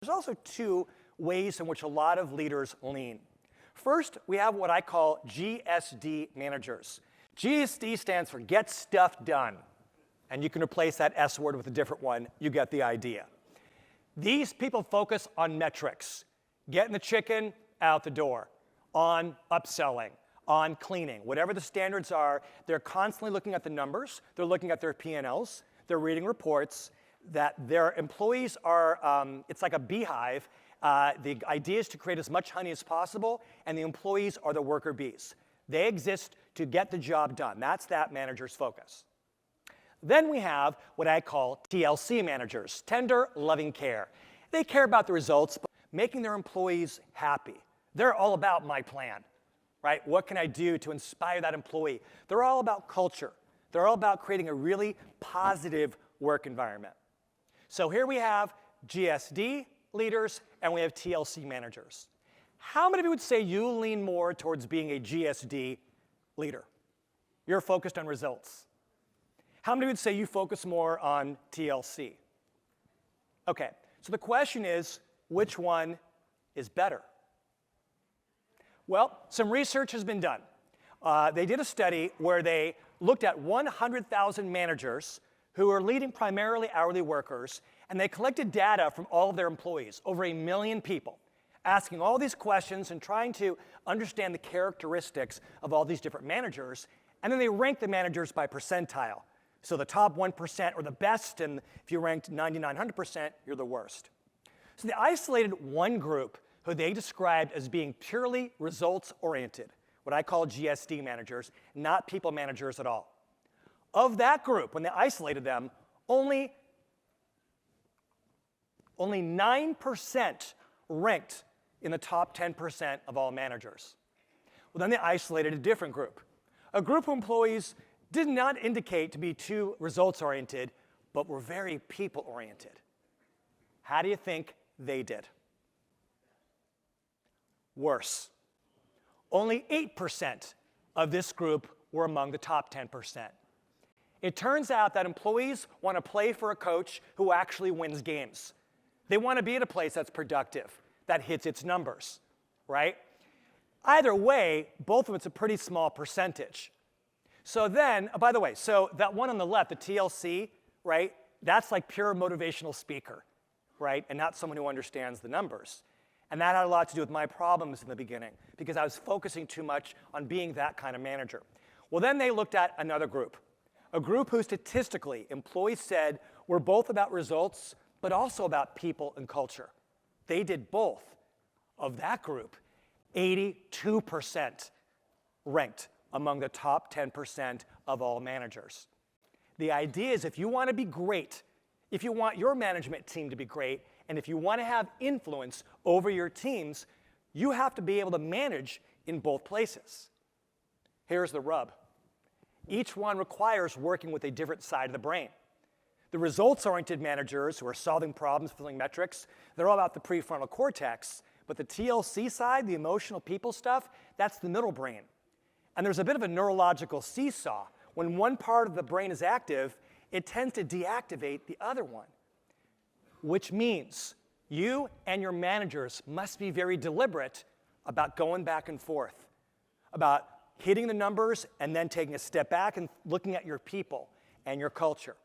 There's also two ways in which a lot of leaders lean. First, we have what I call GSD managers. GSD stands for Get Stuff Done. And you can replace that S word with a different one. You get the idea. These people focus on metrics. Getting the chicken out the door, on upselling, on cleaning. Whatever the standards are, they're constantly looking at the numbers. They're looking at their P&Ls. They're reading reports that their employees are, it's like a beehive. The idea is to create as much honey as possible, and the employees are the worker bees. They exist to get the job done. That's that manager's focus. Then we have what I call TLC managers, tender, loving care. They care about the results, but making their employees happy. They're all about my plan, right? What can I do to inspire that employee? They're all about culture. They're all about creating a really positive work environment. So here we have GSD leaders and we have TLC managers. How many of you would say you lean more towards being a GSD leader? You're focused on results. How many would say you focus more on TLC? Okay, so the question is, which one is better? Well, some research has been done. They did a study where they looked at 100,000 managers who are leading primarily hourly workers, and they collected data from all of their employees, over 1 million people, asking all these questions and trying to understand the characteristics of all these different managers, and then they ranked the managers by percentile. So the top 1% are the best, and if you ranked 9900%, you're the worst. So they isolated one group who they described as being purely results-oriented, what I call GSD managers, not people managers at all. Of that group, when they isolated them, only 9% ranked in the top 10% of all managers. Well, then they isolated a different group, a group of employees did not indicate to be too results-oriented, but were very people-oriented. How do you think they did? Worse. Only 8% of this group were among the top 10%. It turns out that employees want to play for a coach who actually wins games. They want to be at a place that's productive, that hits its numbers, right? Either way, both of it's a pretty small percentage. So then, by the way, so that one on the left, the TLC, right, that's like pure motivational speaker, right, and not someone who understands the numbers. And that had a lot to do with my problems in the beginning, because I was focusing too much on being that kind of manager. Well, then they looked at another group, a group who statistically, employees said, were both about results, but also about people and culture. They did both. Of that group, 82% ranked among the top 10% of all managers. The idea is if you want to be great, if you want your management team to be great, and if you want to have influence over your teams, you have to be able to manage in both places. Here's the rub. Each one requires working with a different side of the brain. The results-oriented managers who are solving problems, filling metrics, they're all about the prefrontal cortex, but the TLC side, the emotional people stuff, that's the middle brain. And there's a bit of a neurological seesaw. When one part of the brain is active, it tends to deactivate the other one, which means you and your managers must be very deliberate about going back and forth, about hitting the numbers and then taking a step back and looking at your people and your culture.